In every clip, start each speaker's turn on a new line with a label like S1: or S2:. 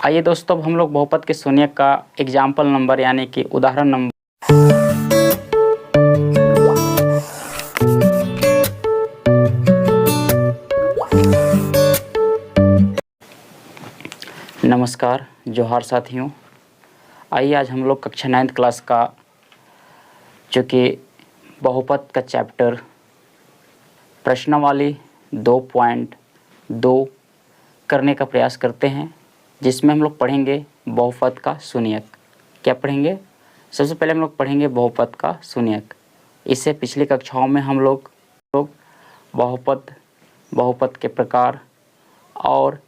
S1: आइए दोस्तों, अब हम लोग बहुपद के शून्य का एग्जाम्पल नंबर यानी कि उदाहरण नंबर नमस्कार, जोहार साथियों। आइए आज हम लोग कक्षा 9th क्लास का जो कि बहुपद का चैप्टर प्रश्नावली 2.2 करने का प्रयास करते हैं, जिसमें हम लोग पढ़ेंगे बहुपद का शून्यक। क्या पढ़ेंगे? सबसे पहले हम लोग पढ़ेंगे बहुपद का शून्यक। इससे पिछली कक्षाओं में हम लोग बहुपद, बहुपद के प्रकार और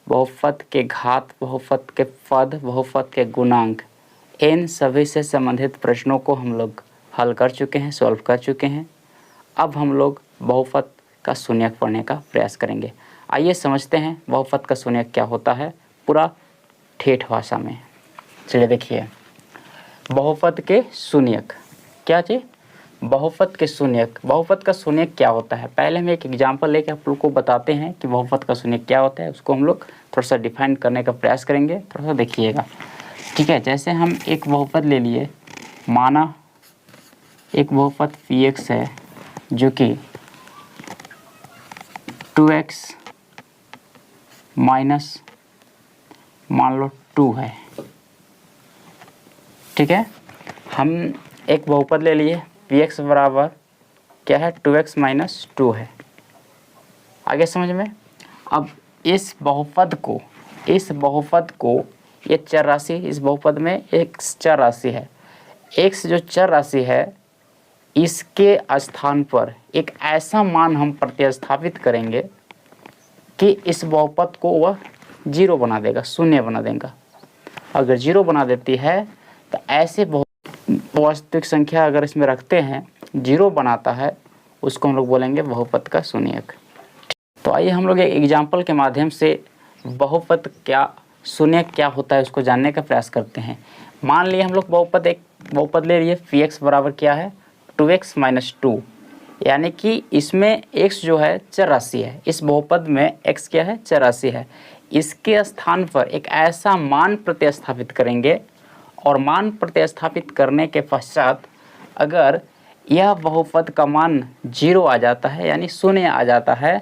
S1: बहुपद के घात, बहुपद के पद, बहुपद के गुणांक, इन सभी से संबंधित प्रश्नों को हम लोग हल कर चुके हैं, सॉल्व कर चुके हैं। अब हम लोग बहुपद का शून्यक पढ़ने का प्रयास करेंगे। आइए समझते हैं बहुपद का शून्यक क्या होता है पूरा ठेठ भाषा में। चलिए देखिए, बहुपद के शून्यक क्या चीज़? बहुपद के शून्यक। बहुपद का शून्यक क्या होता है? पहले हम एक एग्जाम्पल लेके आप लोग को बताते हैं कि बहुपद का शून्यक क्या होता है। उसको हम लोग थोड़ा सा डिफाइन करने का प्रयास करेंगे, थोड़ा सा देखिएगा, ठीक है। जैसे हम एक बहुपद ले लिए, माना एक बहुपद px है जो कि 2x माइनस मान लो 2 है, ठीक है। हम एक बहुपद ले लिए, px बराबर क्या है? 2x माइनस 2 है। आगे समझ में? अब इस बहुपद को ये चर राशि, इस बहुपद में एक चर राशि है। x जो चर राशि है, इसके स्थान पर एक ऐसा मान हम प्रतिस्थापित करेंगे कि इस बहुपद को वह 0 बना देगा, शून्य बना देगा। अगर 0 बना देती है तो ऐसे वास्तविक संख्या अगर इसमें रखते हैं 0 बनाता है, उसको हम लोग बोलेंगे बहुपद का शून्यक। तो आइए हम लोग एक एग्जाम्पल के माध्यम से बहुपद क्या, शून्यक क्या होता है उसको जानने का प्रयास करते हैं। मान लिए हम लोग एक बहुपद ले लिए, px बराबर क्या है? 2x माइनस 2, यानी कि इसमें x जो है चर राशि है। इस बहुपद में x क्या है? चर राशि है। इसके स्थान पर एक ऐसा मान प्रतिस्थापित करेंगे और मान प्रतिस्थापित करने के पश्चात अगर यह बहुपद का मान 0 आ जाता है, यानी शून्य आ जाता है,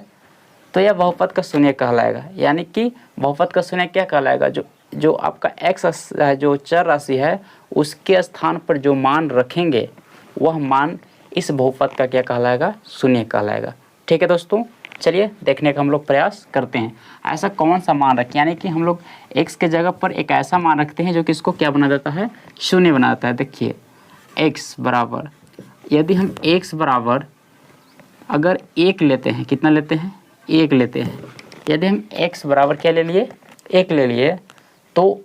S1: तो यह बहुपद का शून्य कहलाएगा। यानी कि बहुपद का शून्य क्या कहलाएगा? जो आपका x जो चर राशि है, उसके स्थान पर जो मान रखेंगे वह मान इस बहुपद का क्या कहलाएगा? शून्य कहलाएगा। ठीक है दोस्तों, चलिए देखने का हम लोग प्रयास करते हैं। ऐसा कौन सा मान रखें, यानी कि हम लोग x के जगह पर एक ऐसा मान रखते हैं जो कि इसको क्या बना देता है? शून्य बना देता है। देखिए x बराबर, यदि हम x बराबर अगर 1 लेते हैं, कितना लेते हैं? 1 लेते हैं। यदि हम x बराबर क्या ले लिए? 1 ले लिए, तो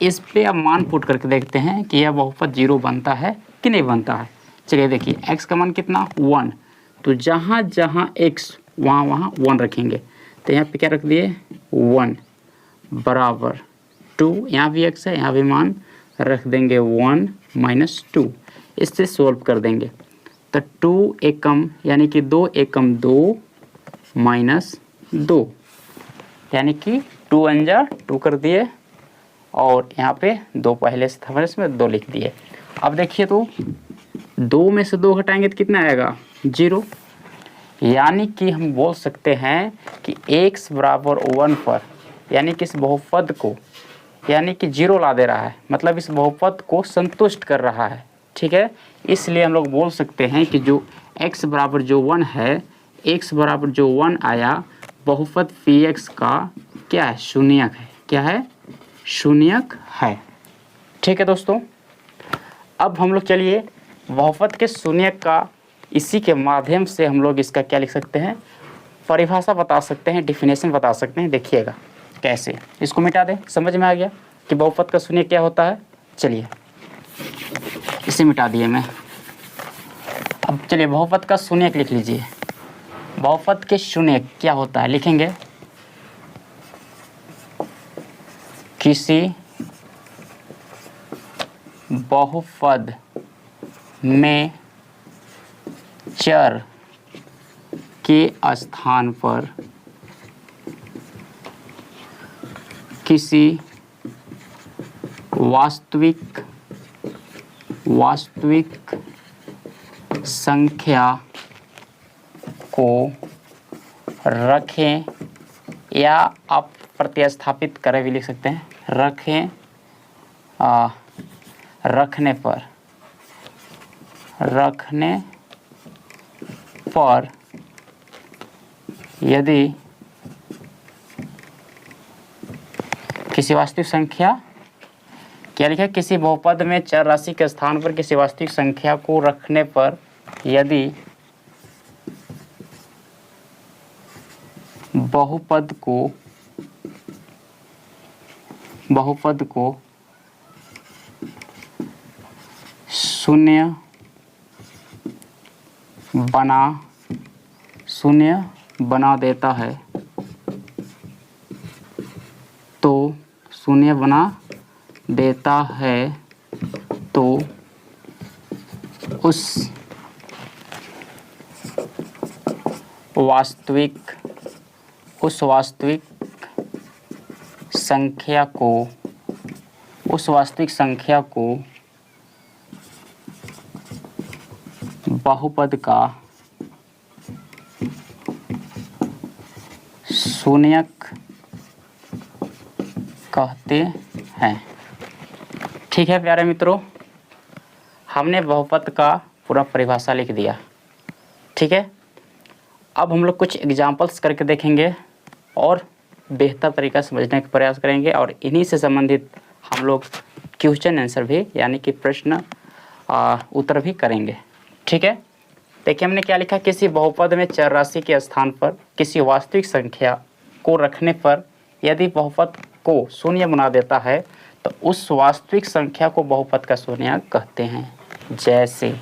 S1: इस पे अब मान पुट करके देखते हैं कि यह बहुपद 0 बनता है कि नहीं बनता है। चलिए देखिए, x का मान कितना? 1। तो जहाँ जहाँ x वहाँ 1 रखेंगे। तो यहाँ पे क्या रख दिए? 1 बराबर 2, यहाँ भी x है, यहाँ भी मान रख देंगे 1 माइनस 2। इससे सोल्व कर देंगे तो 2 एकम यानी कि 2 एकम 2 माइनस 2, यानी कि 2 अंजा 2 कर दिए और यहाँ पे 2 पहले से था, इसमें 2 लिख दिए। अब देखिए तो 2 में से 2 घटाएंगे तो कितना आएगा? 0। यानी कि हम बोल सकते हैं कि x बराबर 1 पर, यानी कि इस बहुपद को यानी कि 0 ला दे रहा है, मतलब इस बहुपद को संतुष्ट कर रहा है, ठीक है। इसलिए हम लोग बोल सकते हैं कि जो x बराबर जो 1 है, x बराबर जो 1 आया, बहुपद px का क्या है? शून्यक है। क्या है? शून्यक है। ठीक है दोस्तों, अब हम लोग चलिए बहुपद के शून्यक का, इसी के माध्यम से हम लोग इसका क्या लिख सकते हैं? परिभाषा बता सकते हैं, डेफिनेशन बता सकते हैं। देखिएगा कैसे, इसको मिटा दें। समझ में आ गया कि बहुपद का शून्यक क्या होता है? चलिए इसे मिटा दिए मैं। अब चलिए बहुपद का शून्यक लिख लीजिए। बहुपद के शून्यक क्या होता है? लिखेंगे किसी बहुपद में चर के स्थान पर किसी वास्तविक संख्या को रखें, या आप प्रतिस्थापित करें भी लिख सकते हैं, रखने पर यदि किसी वास्तविक संख्या, क्या लिखा है, किसी बहुपद में चर राशि के स्थान पर किसी वास्तविक संख्या को रखने पर यदि बहुपद को शून्य बना देता है तो उस वास्तविक संख्या को बहुपद का शून्यक कहते हैं। ठीक है प्यारे मित्रों, हमने बहुपद का पूरा परिभाषा लिख दिया। ठीक है, अब हम लोग कुछ एग्जाम्पल्स करके देखेंगे और बेहतर तरीका से समझने का प्रयास करेंगे, और इन्हीं से संबंधित हम लोग क्वेश्चन आंसर भी यानी कि प्रश्न उत्तर भी करेंगे। ठीक है, देखिए हमने क्या लिखा, किसी बहुपद में चर राशि के स्थान पर किसी वास्तविक संख्या को रखने पर यदि बहुपद को शून्य बना देता है तो उस वास्तविक संख्या को बहुपद का शून्यक कहते हैं। जैसे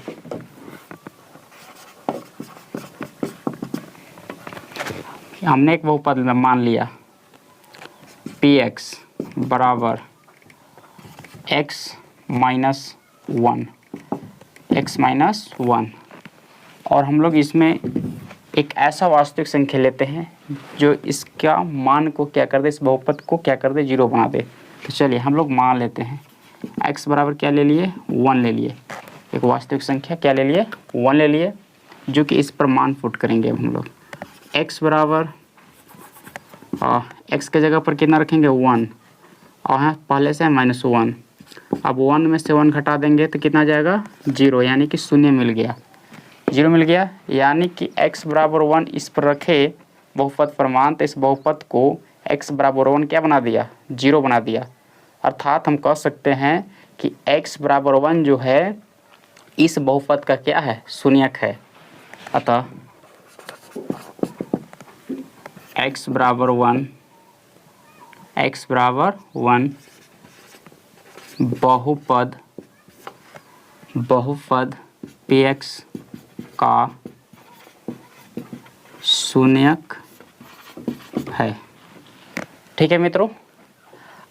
S1: हमने एक बहुपद मान लिया px बराबर x माइनस 1, और हम लोग इसमें एक ऐसा वास्तविक संख्या लेते हैं जो इसका मान को क्या कर दे, इस बहुपद को क्या कर दे, 0 बना दे। तो चलिए हम लोग मान लेते हैं x बराबर क्या ले लिए, 1 ले लिए, एक वास्तविक संख्या क्या ले लिए, 1 ले लिए, जो कि इस पर मान पुट करेंगे हम लोग। x बराबर x के जगह पर कितना रखेंगे, 1, और यहाँ पहले से -1। अब 1 में से 1 घटा देंगे तो कितना जाएगा, 0, यानी कि शून्य मिल गया, 0 मिल गया। यानी कि x बराबर 1 इस पर रखे बहुपद पर मान, तो इस बहुपद को x बराबर 1 क्या बना दिया, 0 बना दिया। अर्थात हम कह सकते हैं कि x बराबर 1 जो है इस बहुपद का क्या है, शून्यक है। अतः x बराबर 1 बहुपद px का शून्यक है। ठीक है मित्रों,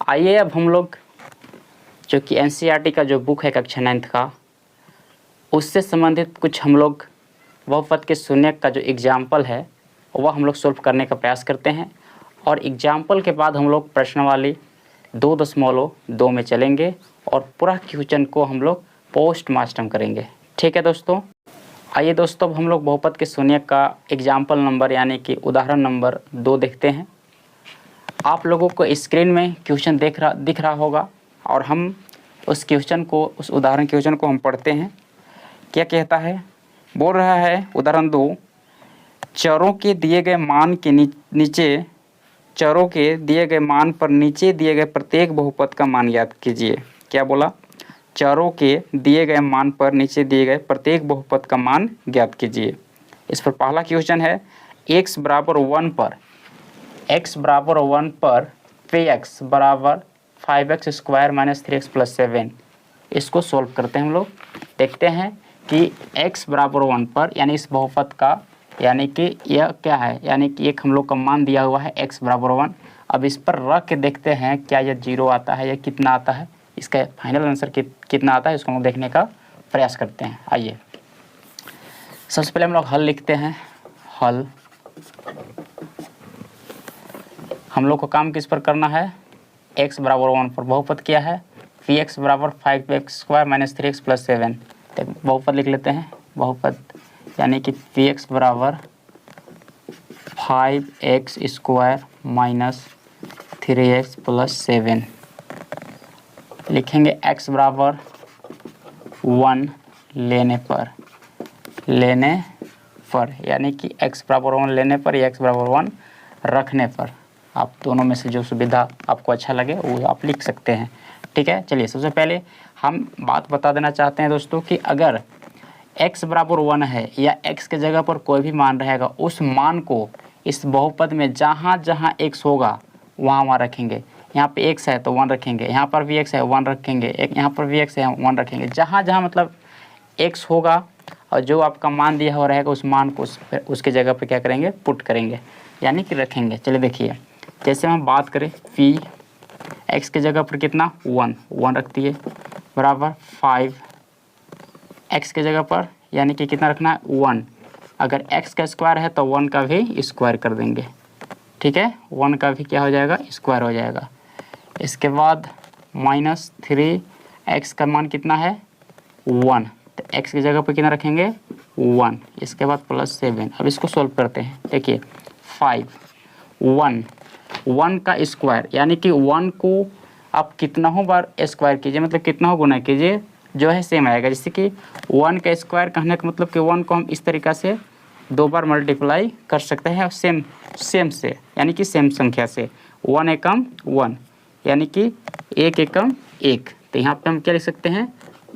S1: आइए अब हम लोग जो कि एनसीईआरटी का जो बुक है कक्षा 9th का, उससे संबंधित कुछ हम लोग बहुपद के शून्यक का जो एग्जाम्पल है वह हम लोग सॉल्व करने का प्रयास करते हैं, और एग्जाम्पल के बाद हम लोग प्रश्नावली 2.2 में चलेंगे और पूरा क्वेश्चन को हम लोग पोस्टमार्टम करेंगे। ठीक है दोस्तों, आइए दोस्तों अब हम लोग बहुपद के शून्यक का एग्जाम्पल नंबर यानी कि उदाहरण नंबर 2 देखते हैं। आप लोगों को स्क्रीन में क्वेश्चन दिख रहा होगा, और हम उस उदाहरण क्वेश्चन को हम पढ़ते हैं। क्या कहता है, बोल रहा है उदाहरण 2, चरों के दिए गए मान के नीचे चरों के दिए गए मान पर नीचे दिए गए प्रत्येक बहुपद का मान ज्ञात कीजिए। क्या बोला, चरों के दिए गए मान पर नीचे दिए गए प्रत्येक बहुपद का मान ज्ञात कीजिए। इस पर पहला क्वेश्चन है, x बराबर 1 पर px बराबर 5x square minus 3x plus 7। इसको सॉल्व करते हैं हम लोग। देखते हैं कि x बराबर 1 पर यानी इस बहुपद का, यानी कि यह क्या है, यानी कि एक हम लोग का मान दिया हुआ है x बराबर 1। अब इस पर रख के देखते हैं क्या यह 0 आता है या कितना आता है, इसका फाइनल आंसर कितना आता है, इसको हम देखने का प्रयास करते हैं। आइए सबसे पहले हम लोग हल लिखते हैं। हल हम लोग को काम किस पर करना है, x बराबर 1 पर बहुपद क्या है, पी एक्स बराबर 5x² माइनस 3x प्लस 7। तो बहुपद लिख लेते हैं, बहुपद यानी कि पी एक्स बराबर 5x² माइनस 3x प्लस 7। लिखेंगे x बराबर 1 लेने पर यानी कि x बराबर 1 लेने पर या x बराबर 1 रखने पर, आप दोनों में से जो सुविधा आपको अच्छा लगे वो आप लिख सकते हैं। ठीक है, चलिए सबसे पहले हम बात बता देना चाहते हैं दोस्तों कि अगर x बराबर 1 है या x के जगह पर कोई भी मान रहेगा, उस मान को इस बहुपद में जहाँ जहाँ x होगा वहाँ रखेंगे। यहाँ पे x है तो 1 रखेंगे, यहाँ पर भी x है 1 रखेंगे, एक यहाँ पर भी x है 1 रखेंगे। जहाँ जहाँ मतलब x होगा और जो आपका मान दिया हुआ रहेगा उस मान को उसके जगह पे क्या करेंगे, पुट करेंगे यानी कि रखेंगे। चलिए देखिए, जैसे हम बात करें पी x के जगह पर कितना 1 रख दिए बराबर 5 x के जगह पर यानी कि कितना रखना है 1। अगर x का स्क्वायर है तो 1 का भी स्क्वायर कर देंगे। ठीक है, 1 का भी क्या हो जाएगा, स्क्वायर हो जाएगा। इसके बाद माइनस 3x का मान कितना है 1, तो x की जगह पर कितना रखेंगे 1। इसके बाद प्लस 7। अब इसको सॉल्व करते हैं। देखिए 5 1 का स्क्वायर यानी कि 1 को आप कितना हो बार स्क्वायर कीजिए, मतलब कितना हो गुना कीजिए, जो है सेम आएगा। जैसे कि 1 का स्क्वायर कहने का मतलब कि 1 को हम इस तरीक़ा से 2 बार मल्टीप्लाई कर सकते हैं सेम से यानी कि सेम संख्या से। 1 एकम 1 यानी कि 1 एकम 1। तो यहाँ पे हम क्या लिख सकते हैं,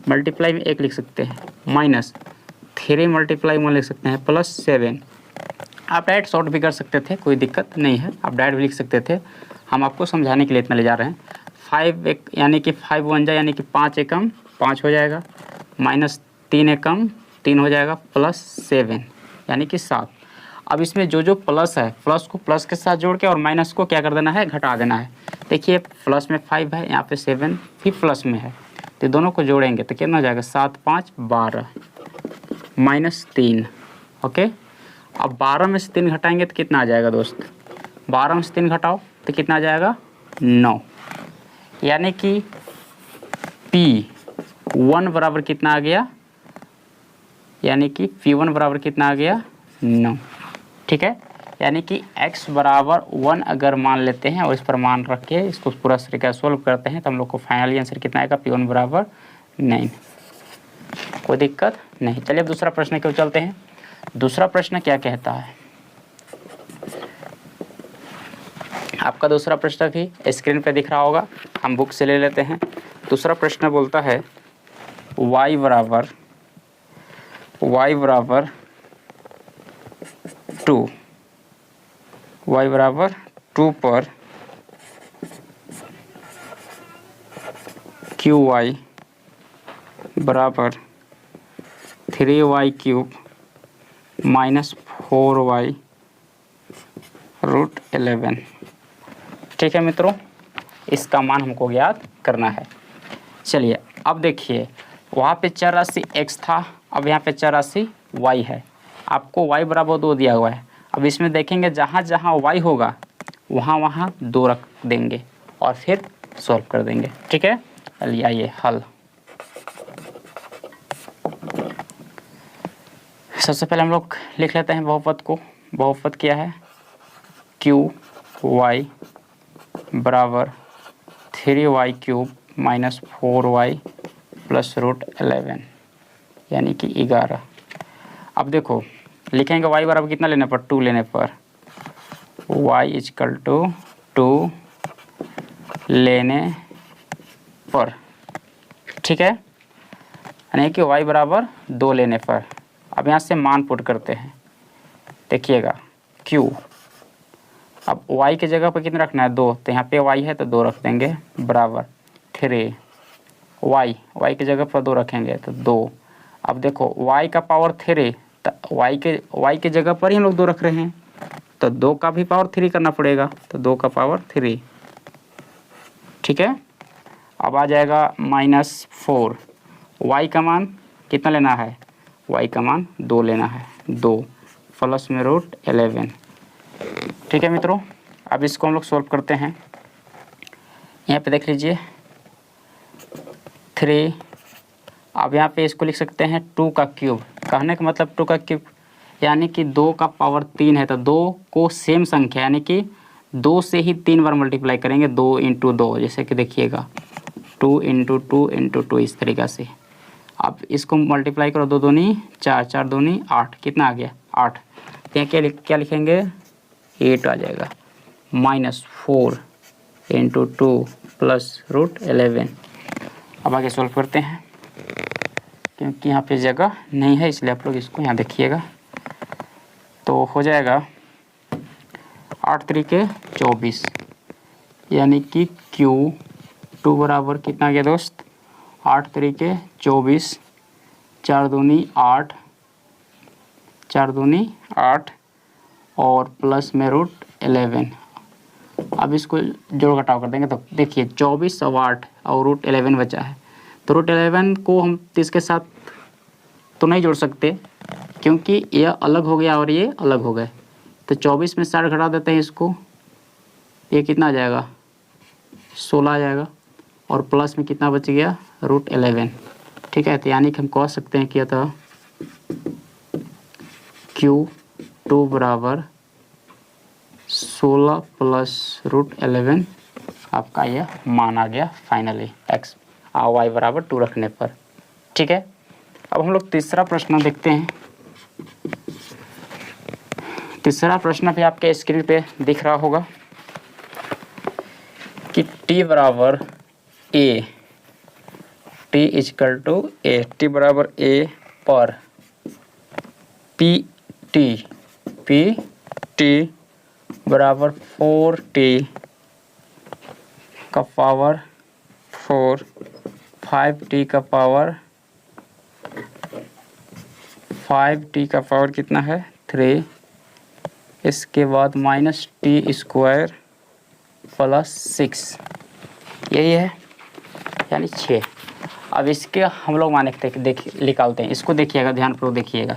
S1: मल्टीप्लाई में 1 लिख सकते हैं, माइनस 3 मल्टीप्लाई 1 लिख सकते हैं, प्लस 7। आप डायरेक्ट शॉर्ट भी कर सकते थे, कोई दिक्कत नहीं है, आप डायरेक्ट भी लिख सकते थे। हम आपको समझाने के लिए इतना ले जा रहे हैं। 5 एक यानी कि 5 1 जा यानी कि 5 एकम 5 हो जाएगा, माइनस 3 एकम 3 हो जाएगा, प्लस 7 यानी कि 7। अब इसमें जो प्लस है, प्लस को प्लस के साथ जोड़ के और माइनस को क्या कर देना है, घटा देना है। देखिए प्लस में 5 है, यहाँ पे 7 भी प्लस में है, तो दोनों को जोड़ेंगे तो कितना हो जाएगा 7 5 12 माइनस 3। ओके, अब 12 में से 3 घटाएंगे तो कितना आ जाएगा दोस्त, 12 में से 3 घटाओ तो कितना आ जाएगा 9। यानी कि P1 बराबर कितना आ गया, यानी कि P1 बराबर कितना आ गया 9। ठीक है, यानी कि x बराबर 1 अगर मान लेते हैं और इस पर मान रख के इसको पूरा तरीका सोल्व करते हैं तो हम लोग को फाइनली आंसर कितना आएगा, P1 बराबर 9। कोई दिक्कत नहीं। चलिए अब दूसरा प्रश्न क्यों चलते हैं। दूसरा प्रश्न क्या कहता है, आपका दूसरा प्रश्न भी स्क्रीन पे दिख रहा होगा, हम बुक से ले लेते हैं। दूसरा प्रश्न बोलता है y बराबर 2 पर qy बराबर 3y³ माइनस 4y रूट 11। ठीक है मित्रों, इसका मान हमको ज्ञात करना है। चलिए अब देखिए, वहाँ पे चर राशि x था, अब यहाँ पे चर राशि y है। आपको y बराबर 2 दिया हुआ है। अब इसमें देखेंगे जहाँ जहाँ y होगा वहाँ वहाँ 2 रख देंगे और फिर सॉल्व कर देंगे। ठीक है, चलिए आइए हल। सबसे पहले हम लोग लिख लेते हैं बहुपद को। बहुपद क्या है, qy बराबर 3y³ minus 4y plus root 11 यानी कि 11। अब देखो लिखेंगे y बराबर कितना लेने पर, 2 लेने पर, y इजकल टू 2 लेने पर। ठीक है, यानी कि y बराबर 2 लेने पर। अब यहाँ से मान पुट करते हैं। देखिएगा q, अब y की जगह पर कितना रखना है 2, तो यहाँ पे y है तो 2 रख देंगे, बराबर 3 y की जगह पर 2 रखेंगे तो 2। अब देखो y का पावर 3, तो y के जगह पर ही हम लोग 2 रख रहे हैं तो 2 का भी पावर 3 करना पड़ेगा, तो 2 का पावर 3। ठीक है, अब आ जाएगा माइनस 4। y का मान कितना लेना है, y का मान 2 लेना है, 2 प्लस में रूट 11। ठीक है मित्रों, अब इसको हम लोग सॉल्व करते हैं। यहाँ पे देख लीजिए 3। अब यहाँ पे इसको लिख सकते हैं 2 का क्यूब। कहने का मतलब 2 का क्यूब यानी कि 2 का पावर 3 है, तो 2 को सेम संख्या यानी कि 2 से ही 3 बार मल्टीप्लाई करेंगे, 2 इंटू 2, जैसे कि देखिएगा 2 इंटू 2 इंटू 2 इस तरीक़ा से। अब इसको मल्टीप्लाई करो, 2 दूनी 4, 4 दूनी 8, कितना आ गया 8। तो यहाँ क्या लिखेंगे 8 आ जाएगा, -4 इंटू 2 प्लस √11। अब आगे सॉल्व करते हैं, क्योंकि यहाँ पे जगह नहीं है इसलिए आप लोग इसको यहाँ देखिएगा। तो हो जाएगा 8 तरीके 24 यानी कि Q2 बराबर कितना आ गया दोस्त 8 तरीके 24, 4 दूनी 8, 4 दूनी 8 और प्लस में √11। अब इसको जोड़ घटाव कर देंगे तो देखिए 24 और 8 और √11 बचा है। तो √11 को हम इसके साथ तो नहीं जोड़ सकते क्योंकि यह अलग हो गया और ये अलग हो गए। तो 24 में 60 घटा देते हैं इसको, ये कितना आ जाएगा 16 आ जाएगा और प्लस में कितना बच गया √11। ठीक है, तो यानी कि हम कह सकते हैं कि था Q2 बराबर 16 प्लस √11 आपका यह मान आ गया फाइनली x और y बराबर 2 रखने पर। ठीक है, अब हम लोग तीसरा प्रश्न देखते हैं। तीसरा प्रश्न भी आपके स्क्रीन पे दिख रहा होगा कि t बराबर a, t equal to a, t बराबर a पर p बराबर 4t का पावर 4, 5t का पावर कितना है 3, इसके बाद -t² प्लस 6, यही है यानी 6। अब इसके हम लोग माने निकालते हैं। इसको देखिएगा, ध्यानपूर्वक देखिएगा।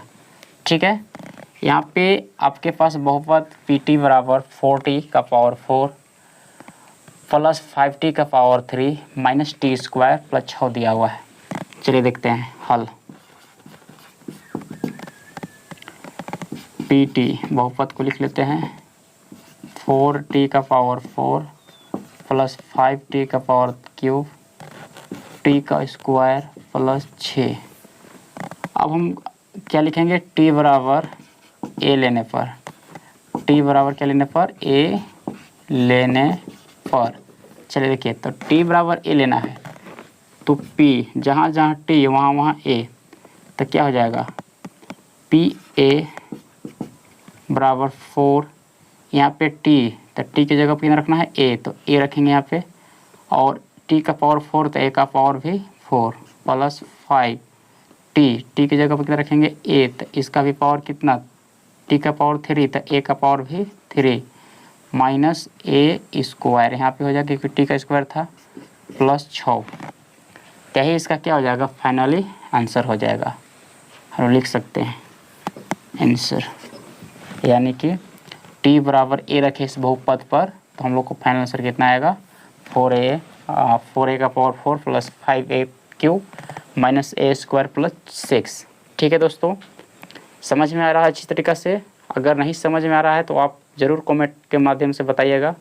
S1: ठीक है, यहाँ पे आपके पास बहुपद pt बराबर 4t का पावर 4 प्लस 5t का पावर 3 माइनस t² प्लस 6 दिया हुआ है। चलिए देखते हैं हल। pt बहुपद को लिख लेते हैं 4t का पावर 4 प्लस 5t का पावर क्यूब t का स्क्वायर प्लस 6। अब हम क्या लिखेंगे t बराबर a लेने पर, t बराबर क्या लेने पर a लेने पर। चलिए देखिए, तो t बराबर a लेना है तो p जहाँ जहाँ t वहाँ वहाँ a, तो क्या हो जाएगा pa बराबर 4, यहाँ पे t, तो t की जगह पे कितना रखना है a, तो a रखेंगे यहाँ पे और t का पावर 4 तो a का पावर भी 4 प्लस 5 t की जगह पे कितना रखेंगे a, तो इसका भी पावर कितना t का पावर 3 तो a का पावर भी 3 माइनस a² यहाँ पे हो जाएगा क्योंकि t का स्क्वायर था प्लस 6। यही इसका क्या हो जाएगा फाइनली आंसर हो जाएगा। हम लिख सकते हैं आंसर, यानी कि t बराबर a रखे इस बहुपद पर, तो हम लोग को फाइनल आंसर कितना आएगा 4a का power 4 plus 5a³ minus a² plus 6। ठीक है दोस्तों, समझ में आ रहा है अच्छी तरीक़ा से? अगर नहीं समझ में आ रहा है तो आप ज़रूर कमेंट के माध्यम से बताइएगा।